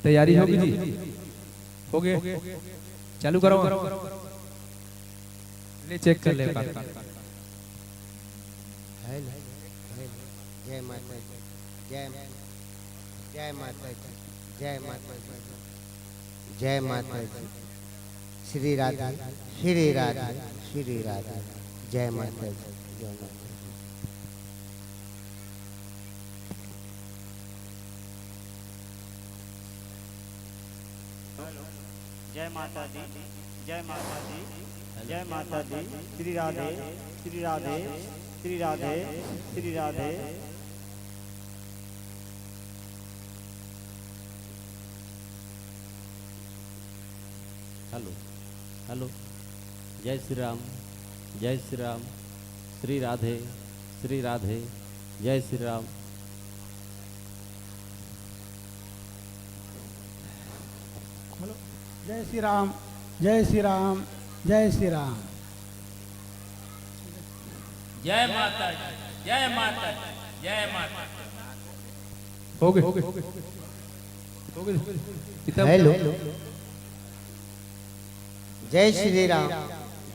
तैयारी होगी जी? हो गए? चालू करो। ले चेक कर ले। जय माता दी, जय माता दी, जय माता दी, जय माता दी। श्री राधा, श्री राधा, श्री राधा। जय माता दी, जय माता दी। जय माता दी, जय माता दी, जय माता दी। श्री राधे, श्री राधे, श्री राधे, श्री राधे। Hello hello. जय श्री राम, जय श्री राम। श्री राधे, श्री राधे, जय श्री राम। जय श्री राम, जय श्री राम, जय श्री राम। जय माता दी, जय माता दी, जय माता दी। हो गए? हेलो। जय श्री राम,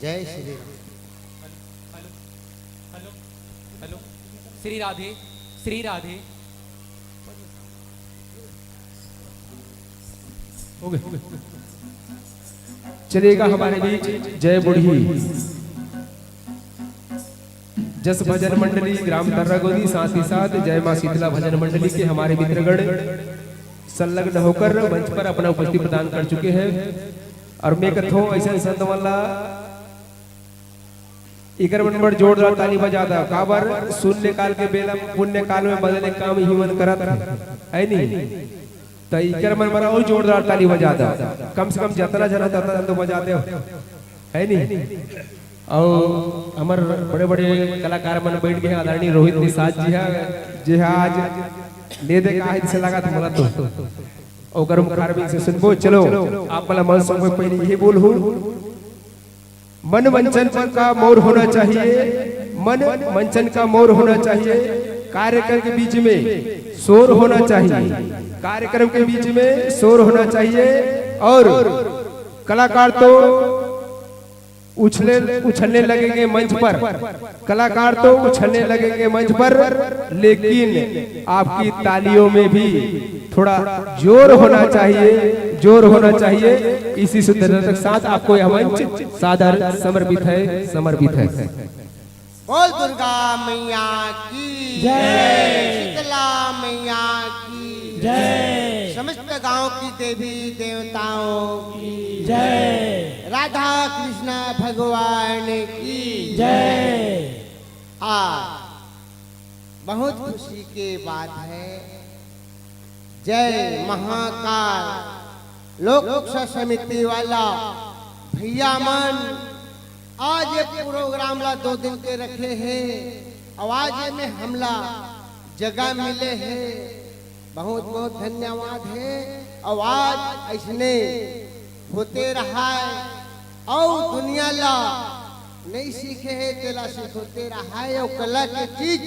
जय श्री राम। हेलो। श्री राधे, श्री राधे। हो गए? चलेगा हमारे बीच जय बुढ़ी जस भजन मंडली ग्राम दर्रागोदी, साथ ही साथ जय मां शीतला भजन मंडली के हमारे मित्रगण संलग्न होकर मंच पर अपना उपस्थिति प्रदान कर चुके हैं। और मैं कथो ऐसे संत वाला इकर बड़ जोरदार ताली बजाता काबर शून्य काल के बेला पुण्य काल में बदले काम ही मन करत है नहीं। तो इकर मन मरा और जोरदार ताली बजाता, कम से कम जितना जना ततना तो बजाते हो है नहीं। और हमारे बड़े बड़े कलाकार मन बैठ गए, आदरणीय रोहित निषाद जी है जे आज ले दे का से लगा था मला तो ओकर मुखार में से सुनबो। चलो आप वाला मन संग पहले यही बोल हूं, मन मंचन का मोर होना चाहिए, मन मंचन का मोर होना चाहिए। कार्यक्रम के बीच में शोर होना चाहिए, कार्यक्रम के बीच में शोर होना चाहिए। और कलाकार तो उछलने लगेंगे मंच पर, कलाकार तो उछलने लगेंगे मंच पर, लेकिन आपकी तालियों में भी थोड़ा जोर होना चाहिए, जोर होना चाहिए। इसी सुंदरता के साथ आपको यह मंच सादर समर्पित है, समर्पित है। बोल दुर्गा मैया की जय, शीतला मैया की जय, समस्त गांव की देवी देवताओं की जय, राधा कृष्ण भगवान की जय। आज बहुत खुशी की बात है, जय महाकाल लोक शिक्षा समिति वाला भैया मन आज ये प्रोग्राम ला 2 दिन के रखे हैं। आवाज में हमला जगह मिले हैं, बहुत बहुत धन्यवाद है। आवाज ऐसने होते रहा है और दुनिया ला नहीं सीखे है तेला सीख होते रहा है और कला की चीज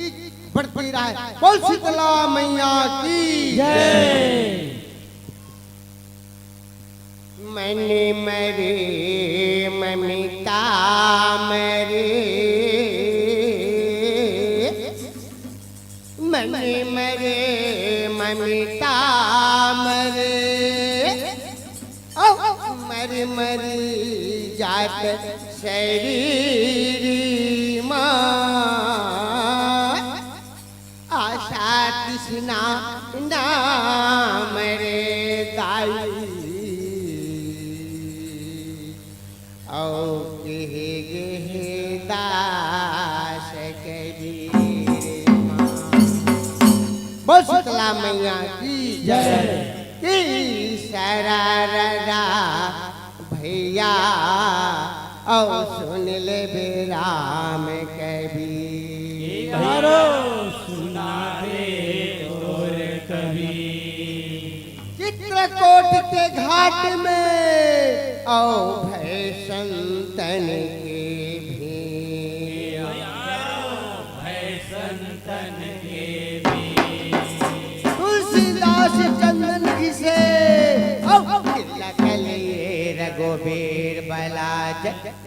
बढ़ती रहा है। बोल शीतला मैया की जय। मैंने मेरे ममिता मेरे, मैंने मेरे ममिता मेरे, मरी मरी जात शरीरी माँ, आशा कृष्णा नाम रे दाई। दास कबीर बोल शीतला मैया की जय। की शरारा भैया और सुन ले बेराम कबीर, सुना रे और कभी चित्रकूट के घाट में औ भय संतन के भी, भय संतन के भी, तुलसीदास चंदन घिसे राज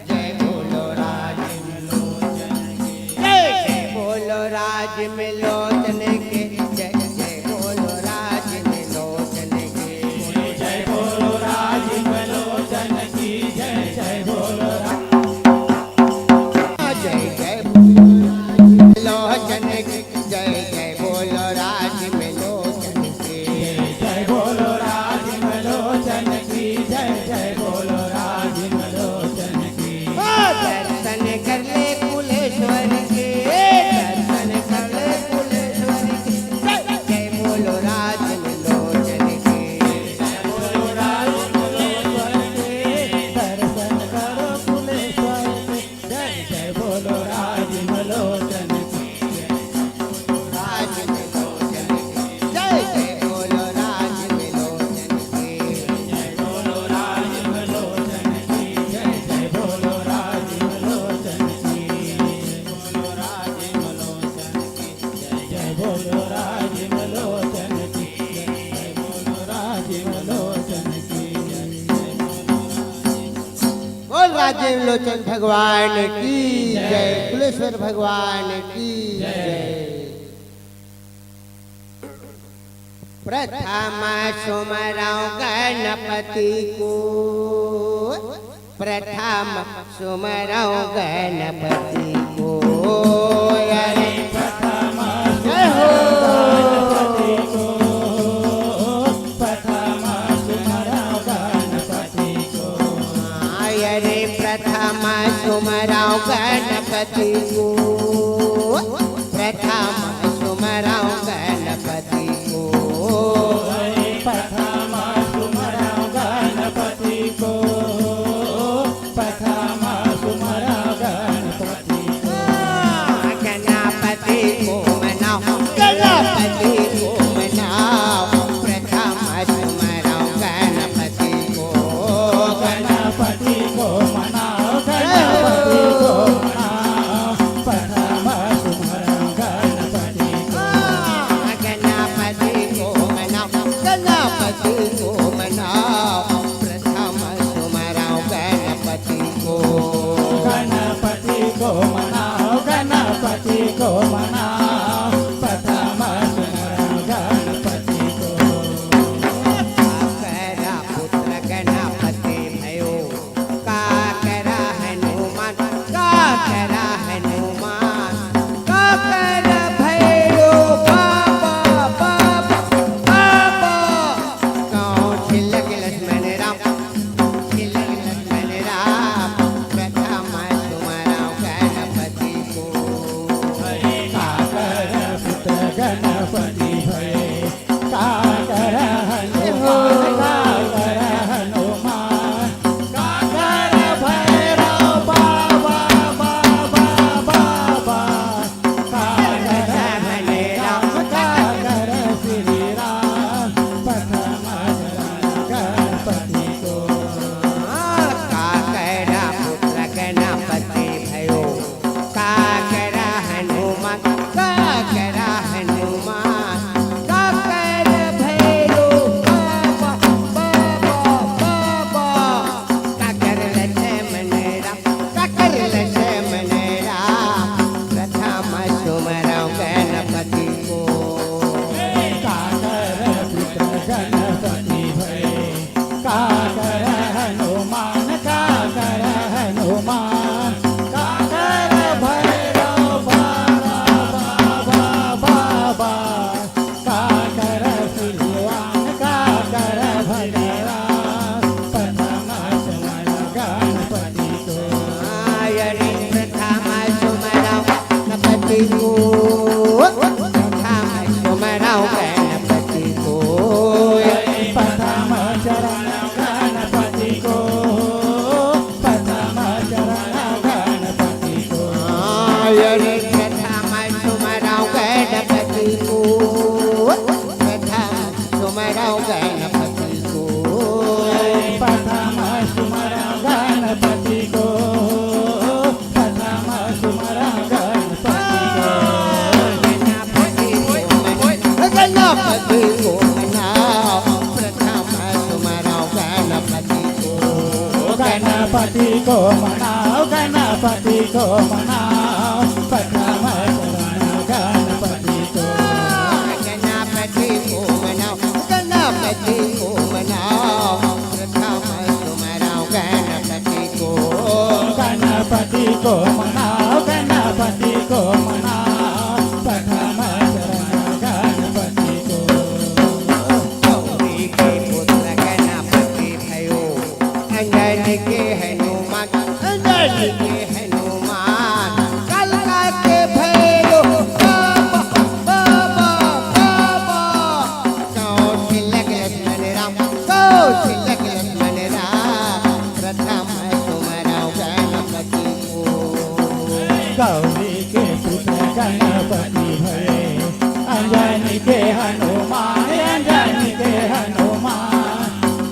जय बोलो राज जय बोलो राज में लोचन के जय जय बोलो राज में लोचन के जय बोलो राज बलोचन की जय जय बोलो जय जय लोचन के जय जय बोलो राज में लोचन के जय बोलो राज बलोचन की जय जय बोलो राज बलोचन की दर्शन कर ले कुलेश्वर के दर्शन कर ले कुलेश्वर के जय जय बोलो राज में लोचन के जय बोलो राज बलोचन के दर्शन करो कुलेश्वर के जय जय बोलो राज बलोचन की राज में लोचन के जय जय बोलो राज में लोचन के जय बोलो राज बलोचन की जय जय बोलो राज बलोचन की बोलो राज बलोचन की जय जय बोलो राज बलोचन की जय जय बोलो राज बलोचन की बोल राजीव लोचन भगवान की जय कुलेश्वर भगवान की जय प्रथम सुमरौ गणपति को प्रथम सुमरौ गणपति को अरे प्रथम जय हो प्रथम सुमरौ गणपति को अरे प्रथम सुमरौ गणपति को प्रथम सुमरौ गणपति को प्रथम सुमरौ गणपति को प्रथम सुमरौ गणपति को गणपति को मनाओ गणपति को मनाओ प्रथम सुमरौ गणपति को गणपति को मनाओ गणपति को मनाओ प्रथम सुमरौ गणपति को गणपति को मनाओ गणपति को मनाओ प्रथम सुमरौ गणपति को गणपति को मनाओ गणपति को मनाओ प्रथम सुमरौ गणपति को काकरा पुत्र गणपति भयो काकरा हनुमान काकरा हनुमान काकरा भयो बाबा बाबा बाबा गाँव छिलक लक्ष्मण राम छिलक लक्ष्मण राम प्रथम सुमरौ गणपति को काकर पुत्र गणपति भये काकर हनुमान काकर हनुमान काकर भैरव बाबा बाबा बाबा काकर राम काकर श्री राम प्रथम गणपति को काकरा पुत्र गणपति भयो काकरा हनुमान काकरा हनुमान काकर भैरो बाबा बाबा बाबा काकर लक्ष्मण राम काकर लक्ष्मण राम प्रथम सुमरौ गणपति को काकर पुत्र गणपति भये काकर हनुमान काकर हनुमान काकर भैरव बाबा बाबा बाबा काकर श्रीवान काकर भगवान प्रथम सुमरौ गणपति को आयरे प्रथम सुमरौ गणपति को प्रथम सुमरौ गणपति को प्रथम चरण गणपति को प्रथम चरण गणपति को आयरे प्रथम सुमरौ गणपति को प्रथम सुमरौ गणपति को प्रथम सुमरौ गणपति को प्रथम सुमरौ गणपति को गणपति को मनाओ प्रथम सुमरौ गणपति को गणपति को मनाओ गणपति को मनाओ प्रथम चरण गणपति को गणपति को मनाओ गणपति को मनाओ प्रथम तुम्हारा गणपति को गणपति को मनाओ गणपति को मनाओ प्रथम चरण गणपति को गौरी के पुत्र गणपति भयो अंजनी के हनुमान अंजनी के हनुमान कलका के भयो बाबा बाबा बाबा कौशल्य लक्ष्मण राम कौशल्य लक्ष्मण राम प्रथम तुम्हारा गणपति को गौरी के पुत्र गणपति भये अंजनी के हनुमान अंजनी के हनुमान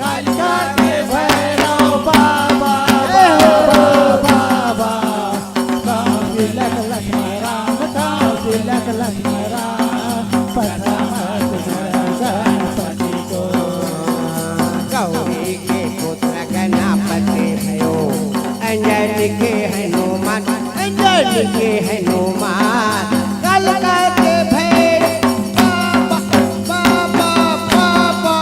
कालिका के भैरव बाबा बाबा बाबा कौशल्य लक्ष्मण राम कौशल्य लक्ष्मण राम प्रथम गणपति को गौरी के पुत्र गणपति भयो अंजनी के हनुमान अंजनी के हनुमान कलका के भैरव बाबा बाबा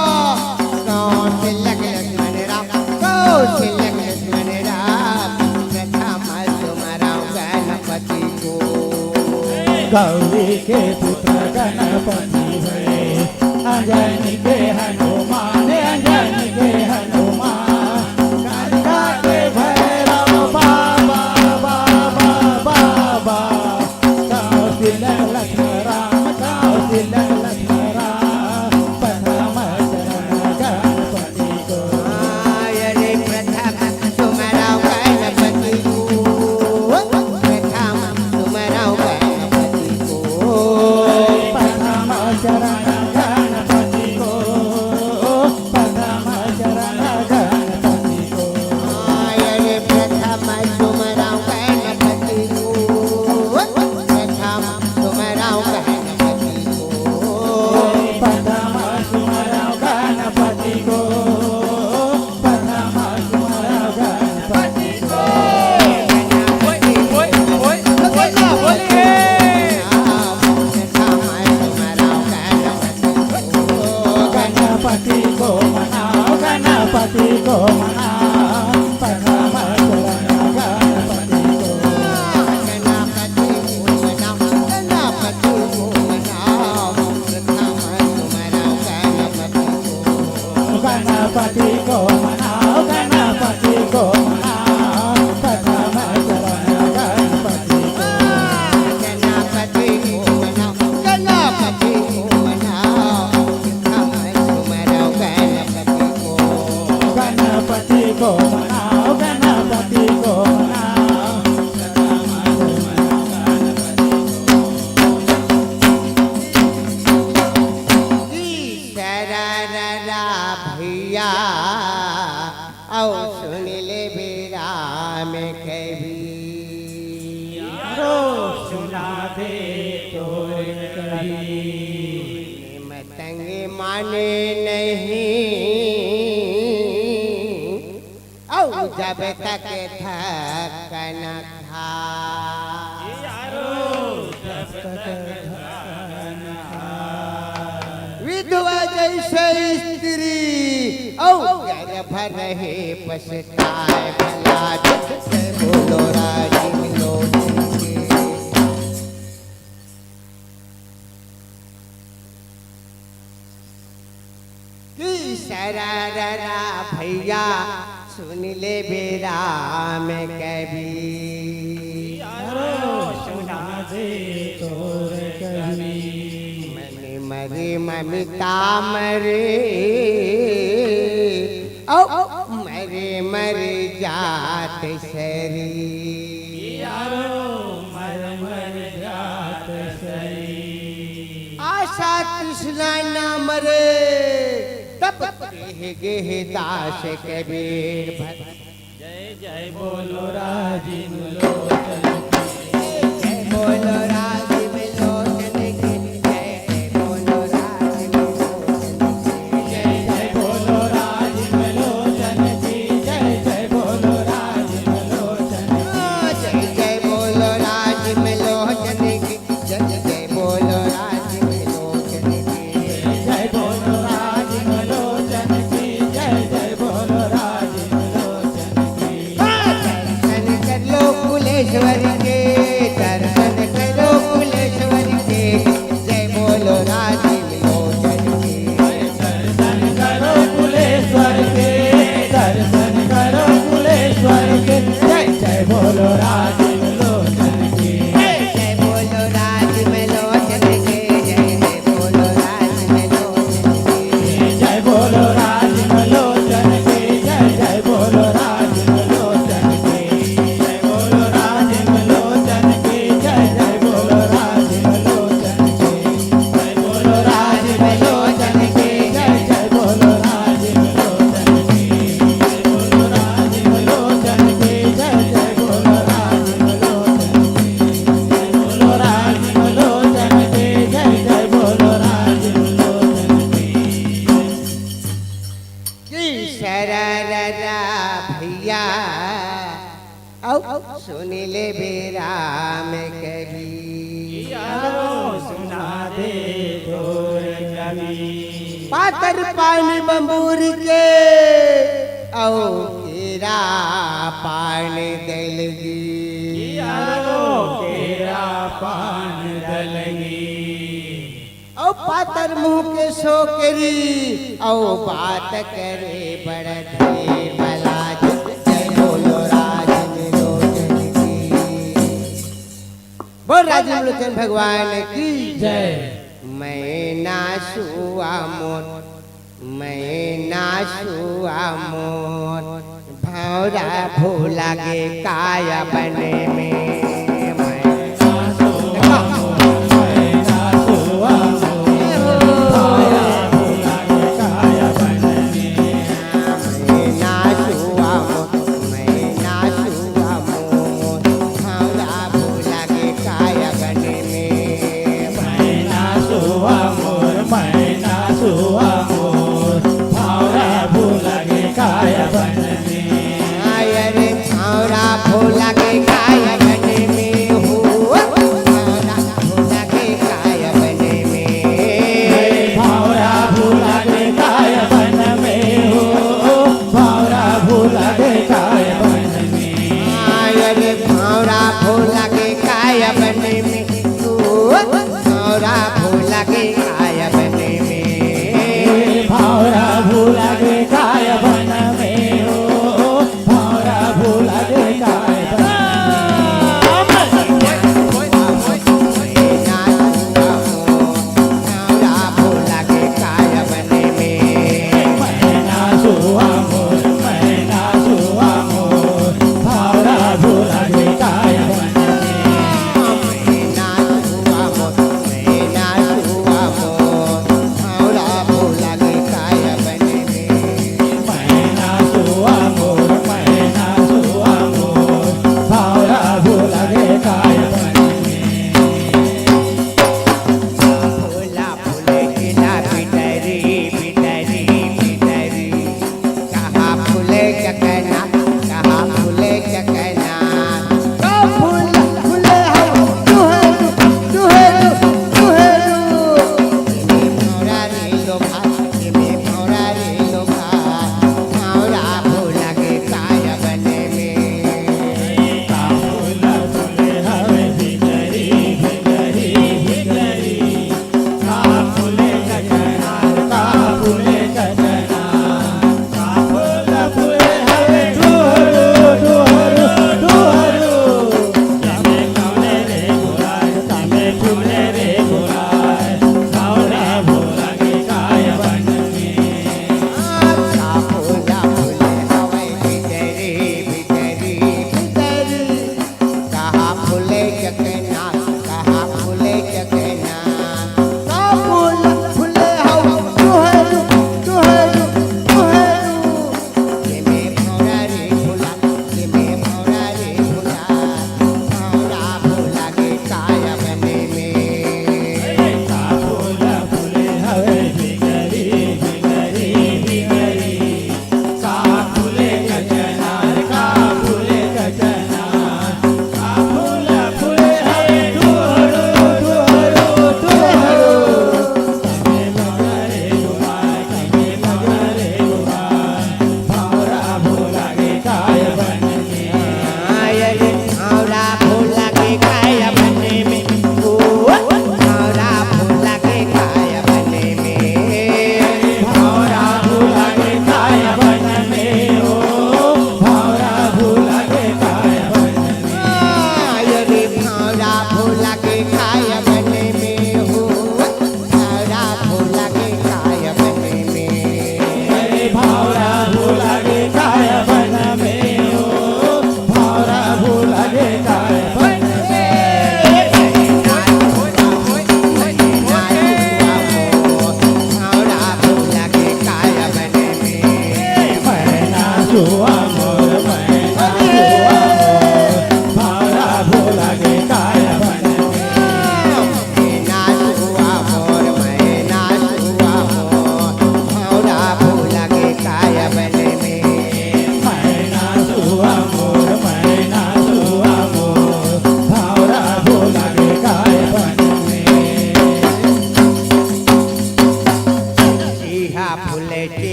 कौशल्य लक्ष्मण राम कौशल्य लक्ष्मण राम प्रथम तुम्हारा गणपति को गौरी के पुत्र गणपति भये अंजनी के हनुमान अंजनी के हनुमान कालिका के भैरव बाबा बाबा बाबा कौशल्य लक्ष्मण राम कौशल्य लक्ष्मण राम प्रथम चरण गणपति को आयरे प्रथम तुम्हारा गणपति को प्रथम तुम्हारा गणपति को प्रथम चरण गणपति को प्रथम चरण गणपति को आयरे प्रथम तुम्हारा गणपति को प्रथम तुम्हारा गणपति को प्रथम सुमरौ गणपति को प्रथम सुमरौ गणपति को गणपति को मनाओ गणपति को मनाओ प्रथम चरण गणपति को गणपति को मनाओ गणपति को मनाओ प्रथम चरण गणपति को गणपति को मनाओ गणपति को मनाओ प्रथम भैया औ सुन ले बेरा में कभी सुना दे तो मतंग माने नहीं औ जब तक थक न खा विधवा जैसे स्त्री औ गर्भ रहे पछताए भला जैसे बोलो राजी लोचन के की शरारा भैया सुन ले बेरा में कभी सुना दे तोर कभी मने मरे ममिता मरे औ मरे मरे जात शरी मर मर जात सही आशा कृष्णा न मरे तब गे दास कबीर भट जय जय बोलो राजीव लोचन जय बोलो राजीव लोचन की जय बोलो राजीव लोचन की जय जय बोलो राजीव लोचन की जय जय बोलो राजीव में कही यारो सुना दे तोर कवि पातर पानी बंबूर के औ केरा पानी दलगी यारो केरा पान दलगी औ पातर मुंह के सोकरी औ बात करे बड़ ढेर भला जय बोलो राजलोचन की बोल राजलोचन भगवान की जय मैं नासुआ मोर भौरा भूला गे काया बने में भूला के काया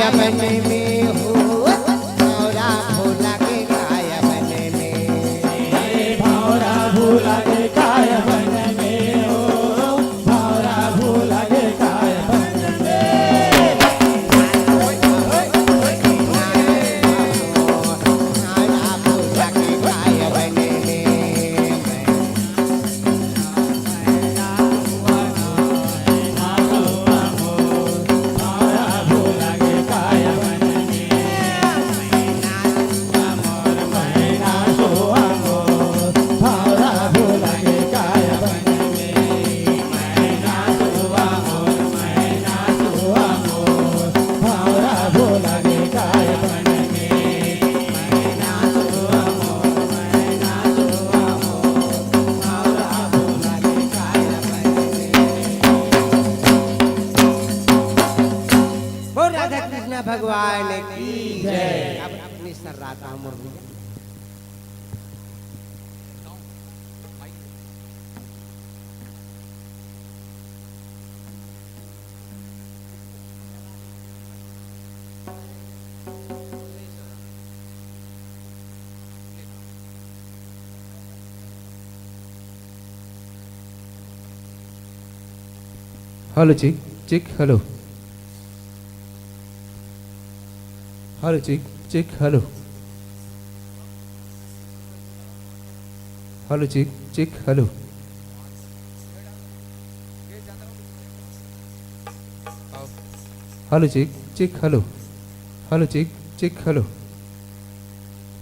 काय बने में हो भौरा भोला के काय बने में भौरा भोला के काय बन में हो भौरा भोला के काय बन में भौरा भोला के काय बने में भौरा भोला के काय बन में मैना सोआ मोर भौरा भोला के काय बन में मैना सोआ मोर भौरा भोला के काय बन में मैना सोआ मोर भौरा भोला के काय बन बोल राधा कृष्ण भगवान की जय। अब अपनी सर्राता मुर्गी hello check check hello hello check check hello hello check check hello hello check check hello hello check check hello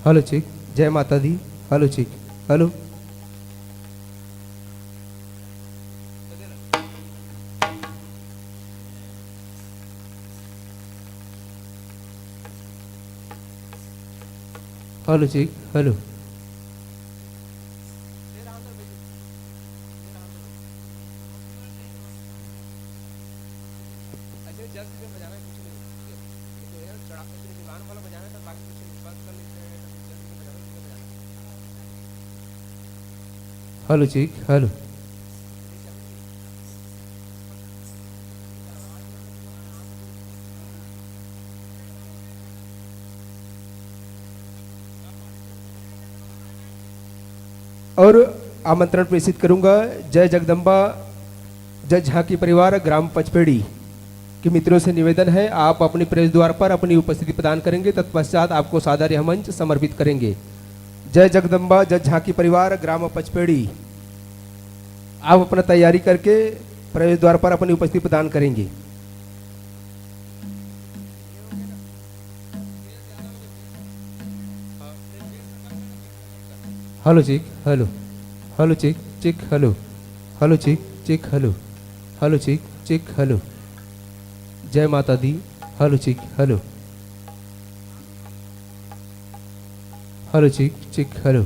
hello check जय माता दी hello check hello hello check hello hello check hello और आमंत्रण प्रेषित करूंगा जय जगदम्बा जय झांकी परिवार ग्राम पचपेड़ी के मित्रों से निवेदन है आप अपने प्रवेश द्वार पर अपनी उपस्थिति प्रदान करेंगे तत्पश्चात आपको सादर यह मंच समर्पित करेंगे। जय जगदम्बा जय झांकी परिवार ग्राम पचपेड़ी आप अपना तैयारी करके प्रवेश द्वार पर अपनी उपस्थिति प्रदान करेंगे। Hello check hello hello check check hello hello check check hello hello check check hello जय माता दी hello check hello hello check check hello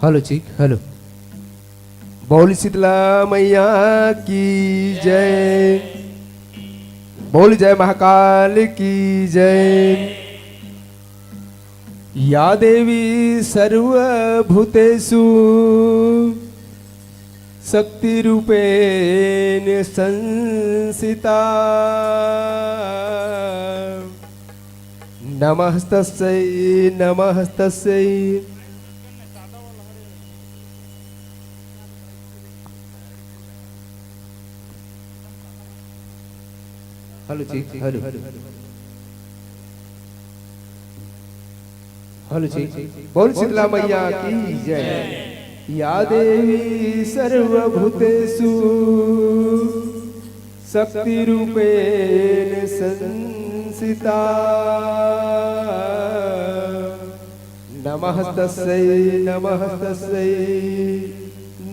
hello check hello बोल शीतला मैया की जय बोल जय महाकाल की जय या देवी सर्वभूतेषु शक्ति रूपेण संसिता नमस्तस्यै नमस्तस्यै हेलो चिक हेलो हेलो चिक बोल शीतला मैया की जय या देवी सर्वभूतेषु शक्ति रूपेण संसिता नमस्तस्यै नमस्तस्यै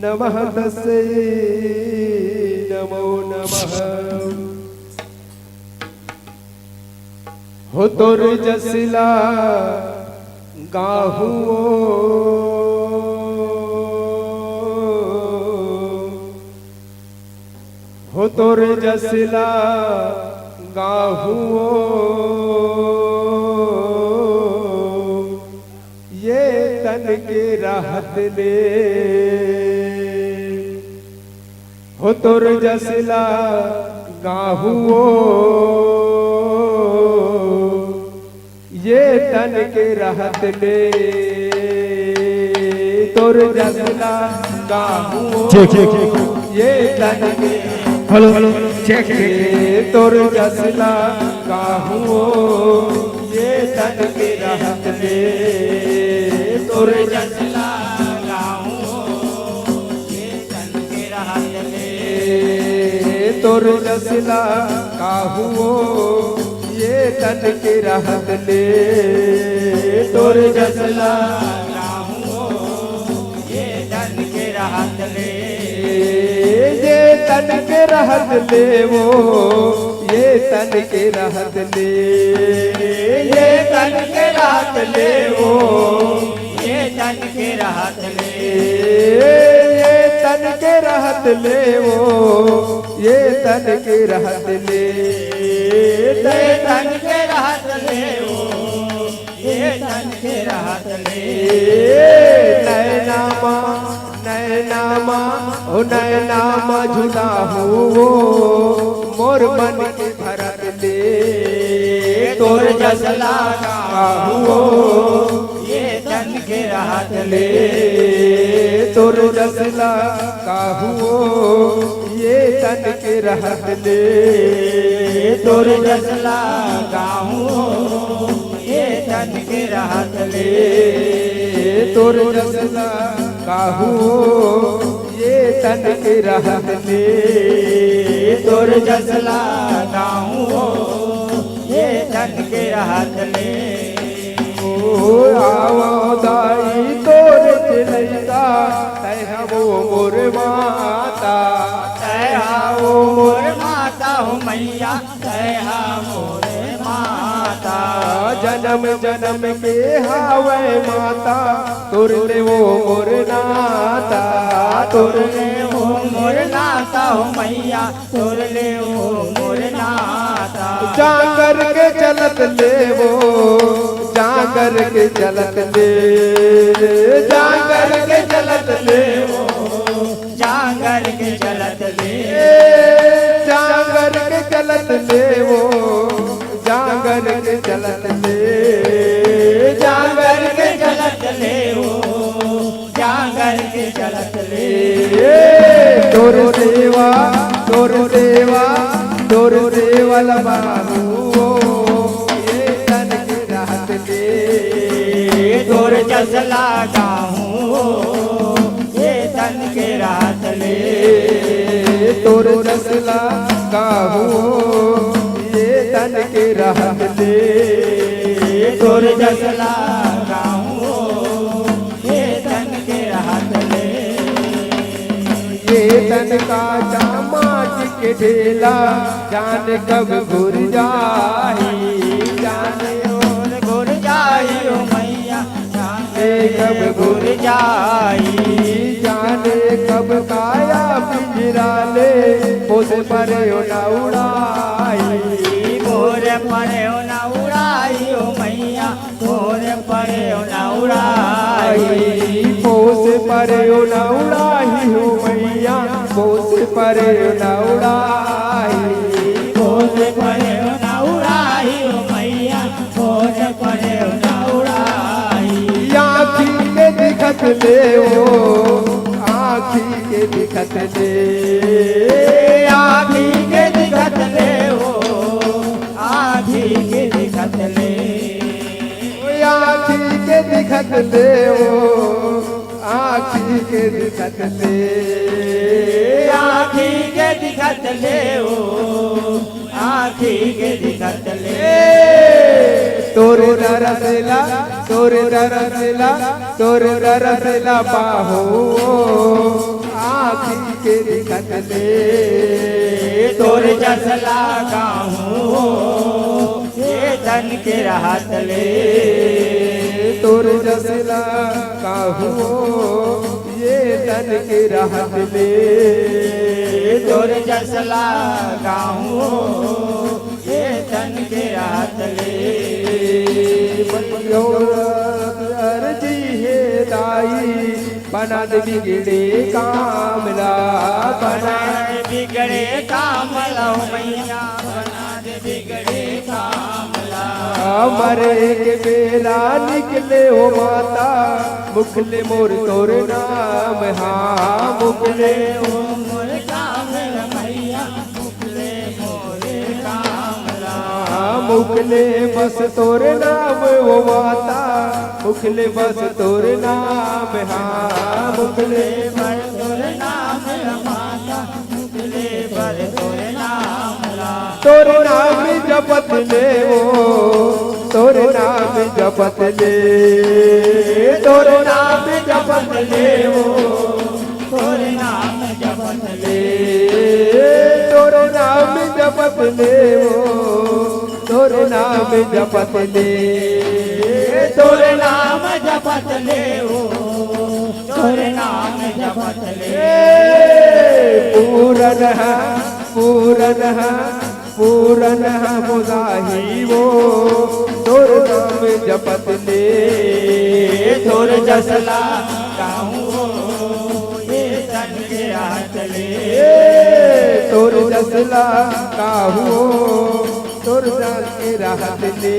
नमः तस्यै नमो नमः। हो तोर जसला गाहू हो तोर जसला गाहू ये तन के राहत ले हो तोर जसला गाहू ये तन के राहत ले तोर जसला गाहू ये तन के हेलो हेलो चेक तोर जसला गाहू ये तन के राहत ले तोर जसला गाऊं ये तन के राहत ले तोर जसला गाहू ये तन के राहत ले तोर जसला गाऊं ये तन के राहत ले ये तन के राहत ले वो ये तन के राहत ले ये तन के राहत ले वो ये तन के राहत ले ये तन के राहत ले वो ये तन के राहत ले ये तन के राहत ले वो ये तन के राहत ले नैनामा नैनामा ओ नैनामा झूला हो मोर मन के भरत ले तोर जसला गाहू ये तन के राहत ले तोर जसला गाहू ये तन के राहत ले तोर जसला गाहू ये तन के राहत ले तोर जसला गाहू ये तन के राहत ले तोर जसला गाहू ये तन के राहत ले ओ आवो दाई तोर चिलैता तै वो मोर माता तय आओ मोर माता हो मैया तय मोर माता जन्म जन्म के हावे माता तोर ले वो मोर नाता तोर ले हो मोर नाता हो मैया तोर ले हो मोर नाता जाकर के चलत ले वो जाकर के चलत ले जाकर के चलत ले वो जागर के चलत ले जागर के चलत ले वो जागर के चलत ले जागर के चलत ले हो जागर के चलत ले तोर सेवा तोर सेवा तोर सेवा लबाहू ये तन के राहत ले तोर जसला गाहू ये तन के राहत ले तोर जसला गाहू ये तन के राहत ले तोर जसला गाहू ये तन के राहत ले ये तन का चामाट के ढेला जान कब घुर जाही जाने और गुर जाई ओ मैया जाने कब गुर जाई जाने कब काया पिंजरा ले पोस पर ना उड़ाई मोर परे न उड़ाई ओ मैया मोर परे न उड़ाई पोस पर ना उड़ाई हो मैया पोस पर ना उड़ाई मोर परे न उड़ाई ओ मैया मोर परे न उड़ाई आँखी के दिखत ले वो आँखी के दिखत ले आँखी के दिखत ले हो आँखी के दिखत ले आँखी के दिखत ले वो आँखी के दिखत ले आँखी के दिखत ले हो आँखी के दिखत ले तोर रसला तोरे दरसला बाहो आँखी के दिखत ले तोर जसला गाहूँ ये धन के राहत ले तोर जसला काहू ये तन के राहत ले तोर जसला गाहूँ ये धन के राहत ले अर्जी है दाई बना दे बिगड़े कामला बना दे बिगड़े कामला मैया बना दे बिगड़े कामला मरे के बेला निकले हो माता मुखले मोर तोर नाम हाँ मुखले मोर कामला मैया मुखले मोर कामला मुखले बस तोर नाम वो माता मुखले बस तोर नाम हाँ मुखले पर तोर नाम माता मुखले पर तोर नाम तोर नाम जपत ले वो तोर नाम जपत ले तोर नाम जपत ले वो तोर नाम जपत ले तोर नाम जपत ले वो तोर नाम जपत ले तोर नाम जपत ले ओ तोर नाम जपत ले पूरन पूरन मुदाही वो तोर नाम जपत ले तोर जसला गाहूँ ये तन के हाथ ले तोर जसला काहू तोर जान के राहत ले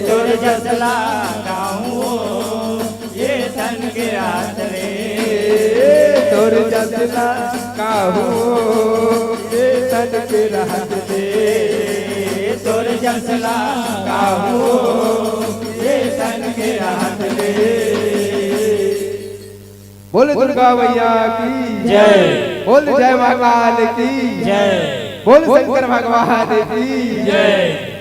तोर जसला गाहूँ ये तन के हाथ ले तोर जसला काहू ये तन के राहत ले तोर जसला गाहूँ ये तन के हाथ ले बोल दुर्गा मैया की जय बोल जय महाकाल की जय बोल शंकर भगवान की जय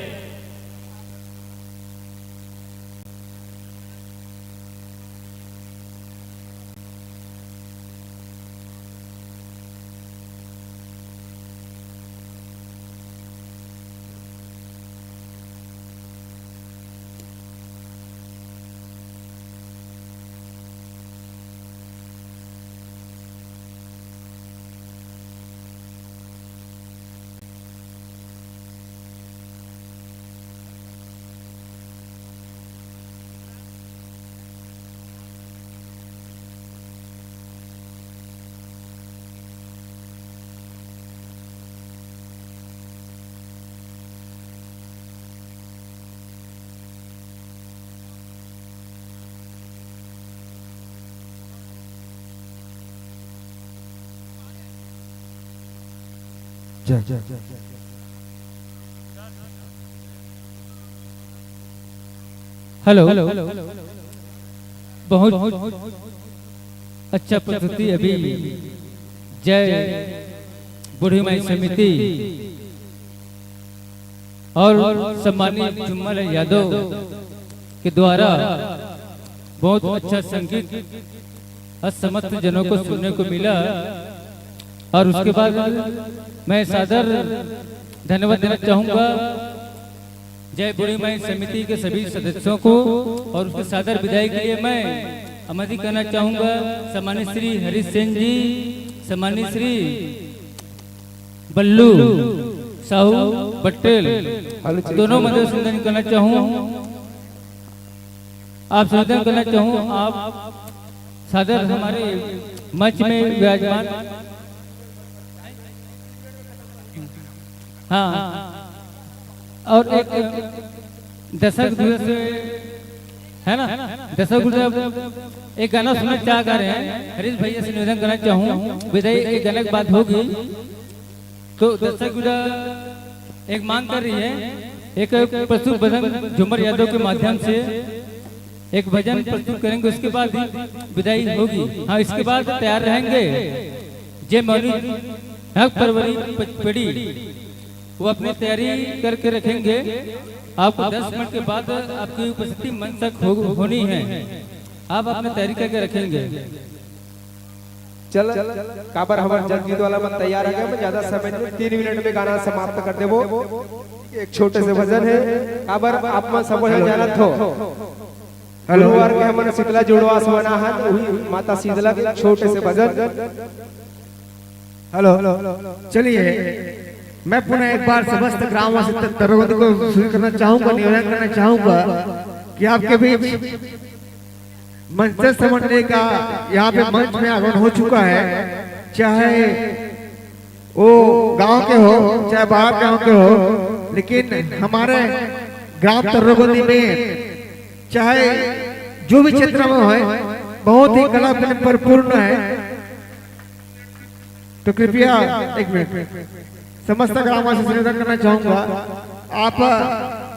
हेलो बहुत अच्छा प्रस्तुति अभी जय बूढ़ी माई समिति और सम्मानित जुम्मल यादव के द्वारा बहुत अच्छा संगीत असमस्त जनों को सुनने को मिला और उसके बाद मैं सादर धन्यवाद देना चाहूंगा जय बूढ़ी माई समिति के सभी सदस्यों को और उसके सादर विदाई के लिए मैं अमदी करना चाहूंगा सम्मानित श्री हरीश सेन जी, सम्मानित श्री बल्लू साहू पटेल, दोनों मदद संबोधन करना चाहूँ। आप संबोधन करना चाहूँ। आप सादर हमारे मंच में विराजमान हाँ और एक दशक दिवस है ना, दशक एक गाना सुनना चाह रहे हैं। हरीश भैया से निवेदन करना चाहूँ, विदाई एक गाना की बात होगी तो दशक एक मांग कर रही है, एक प्रस्तुत भजन झूमर यादव के माध्यम से एक भजन प्रस्तुत करेंगे, उसके बाद विदाई होगी। हाँ, इसके बाद तैयार रहेंगे जय मौली हक परवरी पड़ी, वो अपनी तैयारी करके रखेंगे आपको 10 मिनट के बाद आपकी उपस्थिति मंच तक होनी है। आप अपने तैयारी करके रखेंगे। चल काबर हमार जगजीत वाला मन तैयार है क्या? मैं ज्यादा समय नहीं, 3 मिनट में गाना समाप्त कर देबो। एक छोटे से भजन है काबर आप में सब जानत हो। गुरुवार के हमन शीतला जुड़वा सुना है, वही माता शीतला के छोटे से भजन। हेलो चलिए, मैं पुनः एक बार समस्त ग्रामवासी तरगोदी को शुरू करना चाहूंगा, निवेदन करना चाहूंगा कि आपके बीच मंच समझने का यहाँ पे मंच में आगमन हो चुका है। चाहे वो गांव के हो चाहे बाहर गांव के हो, लेकिन हमारे ग्राम तरगोदी में चाहे जो भी क्षेत्र में हो, बहुत ही कला परिपूर्ण है। तो कृपया एक मिनट, समस्त ग्रामवासी से निवेदन करना चाहूंगा, आप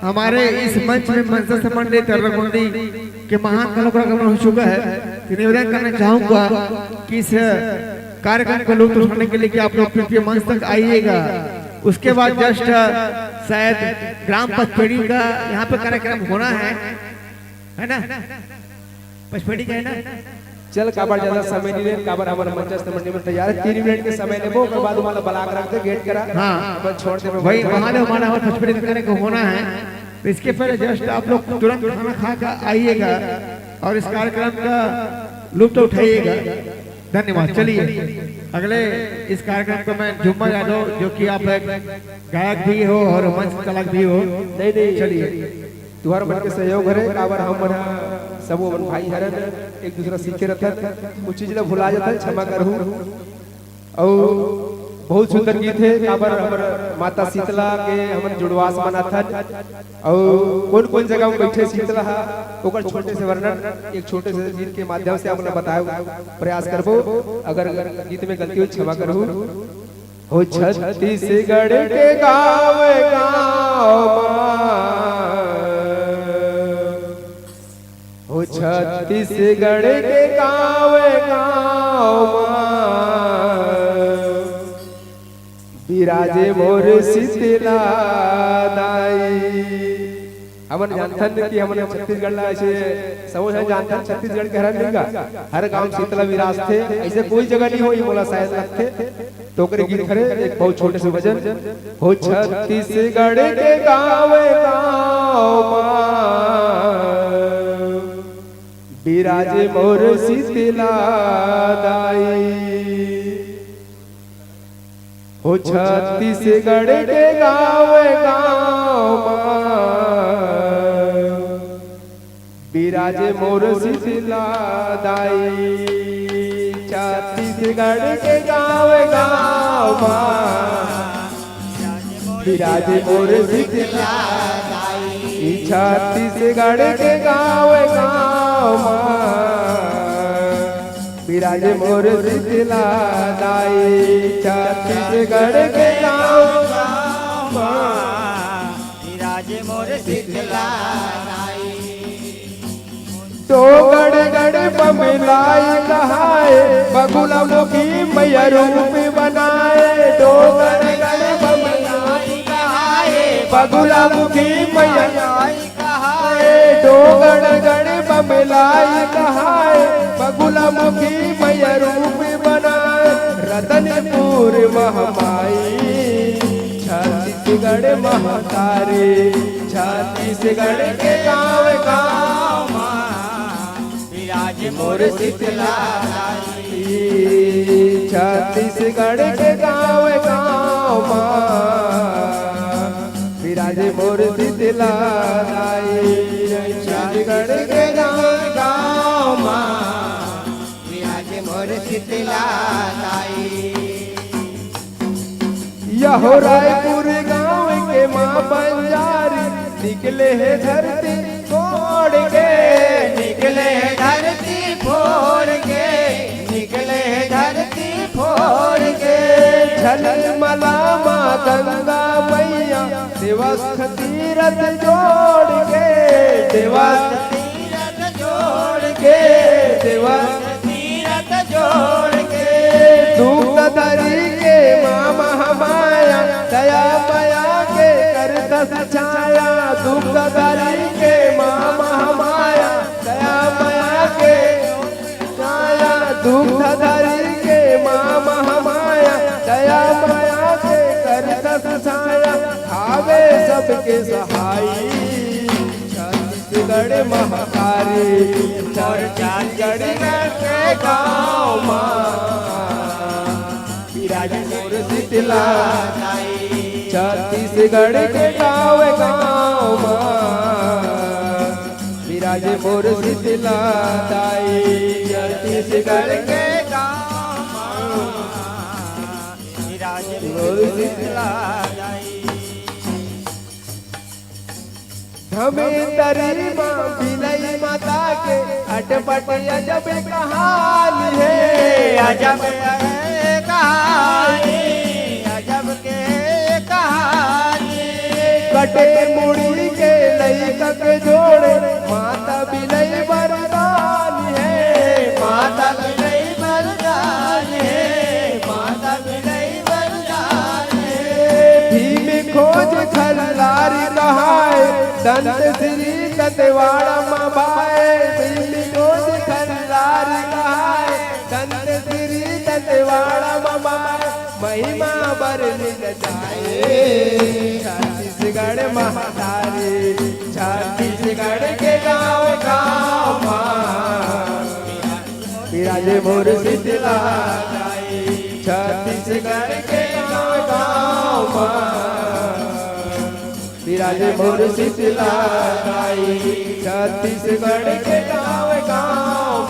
हमारे इस मंच में मंच संबंधित तरगोदी के महान कलाकार का आगमन हो चुका है। तो निवेदन करना चाहूंगा कि इस कार्यक्रम को लुत्फ उठाने के लिए कि आप लोग कृपया मंच तक आइएगा। उसके बाद जस्ट शायद ग्राम पचपेड़ी का यहाँ पे कार्यक्रम होना है ना? पचपेड़ी का है ना? चल काबर ज्यादा समय नहीं ले, काबर हमारा मंच मंडी में तैयार है। 3 मिनट के समय लेबो, उसके बाद वाला ब्लॉक रख दे, गेट करा। हाँ बस छोड़ दे भाई, हमारे पचपेड़ी करने को होना है। तो इसके पहले जस्ट आप लोग तुरंत खाना खा कर आइएगा और इस कार्यक्रम का लुत्फ उठाइएगा। धन्यवाद। चलिए अगले इस कार्यक्रम को मैं जुम्मा यादव, जो कि आप एक गायक भी हो और मंच चालक भी हो। नहीं चलिए, तुहर मन के सहयोग है काबर हम मन सब मन भाई हरन, एक दूसरा सीखे रहता, कुछ चीज ला भुला जाता, क्षमा करहु। और बहुत सुंदर गीत है काबर हमर माता शीतला के हमन जुड़वास मनाथन। और कौन कौन जगह में बैठे शीतला है ओकर छोटे से वर्णन एक छोटे से गीत के माध्यम से आपने बताया प्रयास करबो। अगर गीत में गलती हो क्षमा करहु। हो छत्तीसगढ़ के गाँव हो छत्तीसगढ़ के गाँव विराजे मोर शीतला दाई। हमन जानथन कि हमन छत्तीसगढ़ ला ऐसे समझ है, जानथन छत्तीसगढ़ के हर जगह हर गांव शीतला विराज थे, ऐसे कोई जगह नहीं होई बोला शायद लगथे। तो करे गीत खरे एक बहुत छोटे से भजन। हो छत्तीसगढ़ के गाँव विराजे मोर शीतला दाई। हो छत्तीसगढ़ के गाँव विराजे मोर शीतला दाई। छत्तीसगढ़ के गाँव विराजे मोर शीतला दाई। छत्तीसगढ़ के गाँव विराजे मोर शीतला दाई। छत्तीसगढ़ के गाँव विराजे मोर शीतला दाई। तो गड़ गड़ बमिलाई कहाए बगुला मुखी मैया रूप बनाए। तो गड़ गड़ बमिलाई कहाए बगुला मुखी मैया कहाए। तो गड़ गड़ बमिलाई कहाए बगुला मुखी मैया रूप बनाए। रतनपुर महामाई छत्तीसगढ़ महातारे। छत्तीसगढ़ के गाँव विराजे मोर शीतला दाई। छत्तीसगढ़ के गाँव विराजे मोर शीतला दाई। छत्तीसगढ़ के गाँव विराजे मोर शीतला दाई। यहो रायपुर गाँव के माँ बंजारी निकले है धरती छोड़ के। निकले धरती फोड़ के, निकले धरती फोड़ के। झलमला माँ गंगा मैया देवस्थ तीरथ जोड़ के। देवस्थ तीरथ जोड़ के देवस्थ तीरथ जोड़ के। दूत धरी के माँ महामाया दया पया के करता सस छाया दुख दारी के मामा माया दया माया के छाया दुख दारी के मामा माया दया माया के कर सस छाया आवे सबके सहाई छत्तीसगढ़ महाकारी छत्तीसगढ़ के गाँव माँ विराजे मोर शीतला छत्तीसगढ़ के गाँव गाँव विराजे मोर शीतला दाई छत्तीसगढ़ के गाँव विराजे मोर शीतला हमें तरी माँ बिलई माता के अटपट अजब कहानी है अजब कहानी अजब के कहानी कटे मुड़ी के लइका के जोड़े माता बिलई वरदान है माता बिलई वरदान है माता बिलई वरदान है भीम खोज खल्लारी कहाए दंत श्री दंतेवाड़ा मबाए भीम खोज खल्लारी कहाए दंत श्री दंतेवाड़ा मबाए महिमा बरनी जाए छत्तीसगढ़ महातारी छत्तीसगढ़ के गाँव गाँव विराजे मोर शीतला छत्तीसगढ़ के गाँव गाँव विराजे मोर शीतला छत्तीसगढ़ के गाँव गाँव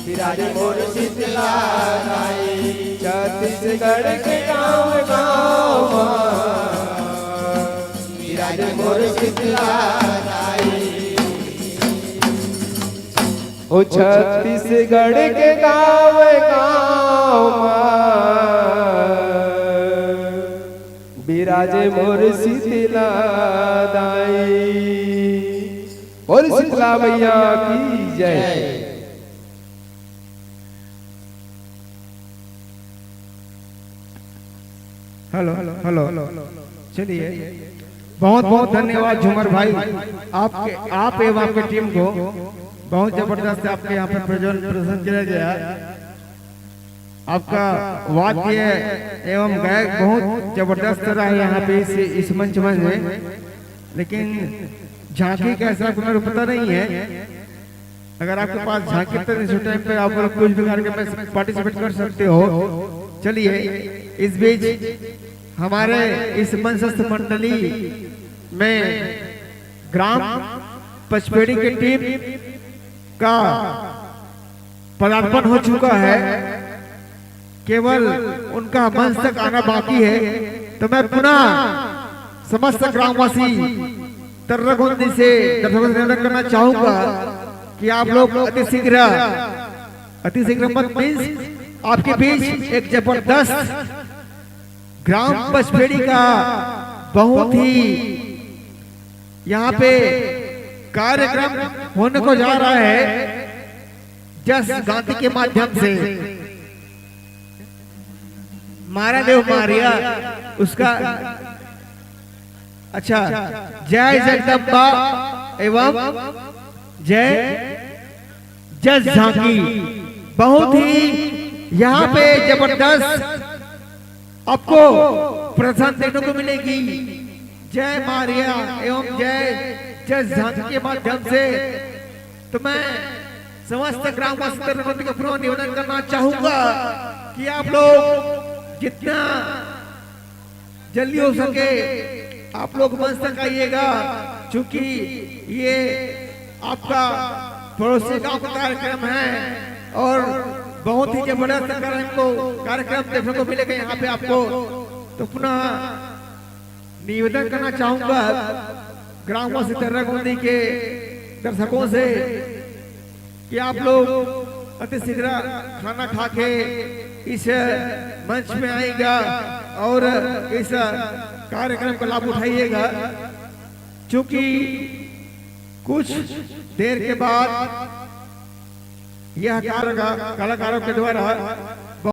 विराजे मोर शीतला छत्तीसगढ़ के गाँव गाँव विराजे मोर शीतला ओ छत्तीसगढ़ के गाँव गाँव विराजे मोर शीतला दाई और शीतला मैया की जय। हेलो हेलो चलिए बहुत बहुत धन्यवाद झूमर भाई आपके आप एवं आपकी टीम को बहुत जबरदस्त आपके यहाँ पे प्रेजेंट किया गया। आपका वाद्य एवं गायक बहुत जबरदस्त रहा है यहाँ पे इस मंच में, लेकिन झांकी कैसा कुछ पता नहीं है। अगर आपके पास झांकी तो इस टाइम पे आप लोग कुछ भी करके पार्टिसिपेट कर सकते हो। चलिए इस बीच हमारे इस मंचस्थ मंडली में ग्राम पचपेड़ी की टीम का पदार्पण हो चुका है, केवल उनका मंच तक आना बाकी है। तो मैं पुनः समस्त ग्रामवासी तर्रगुंदी से निवेदन करना चाहूंगा कि आप लोग अति शीघ्र मत मीन्स आपके बीच एक जबरदस्त ग्राम पचपेड़ी का बहुत ही यहाँ पे कार्यक्रम होने को जा रहा है जस गांधी के माध्यम से। मारा देव मारिया उसका अच्छा जय जगदम्बा एवं जय जस झांकी बहुत ही यहाँ पे जबरदस्त आपको प्रसन्न देखने को मिलेगी। जय मारिया एवं जय जस झांकी के माध्यम से। तो मैं समस्त ग्रामवासी को पुनः निवेदन करना चाहूंगा कि आप लोग जितना जल्दी हो सके आप लोग मंच तक आइएगा, क्योंकि ये आपका पड़ोसी गांव का कार्यक्रम है और बहुत ही जबरदस्त कार्यक्रम देखने को मिलेगा यहाँ पे आपको। तो पुनः निवेदन करना चाहूंगा ग्रामवासी तर्रागुंदी के दर्शकों से कि आप लोग अति शीघ्र खाना खा के इस मंच में आएगा और इस कार्यक्रम का लाभ उठाइएगा, क्योंकि कुछ देर के बाद यह कलाकारों के द्वारा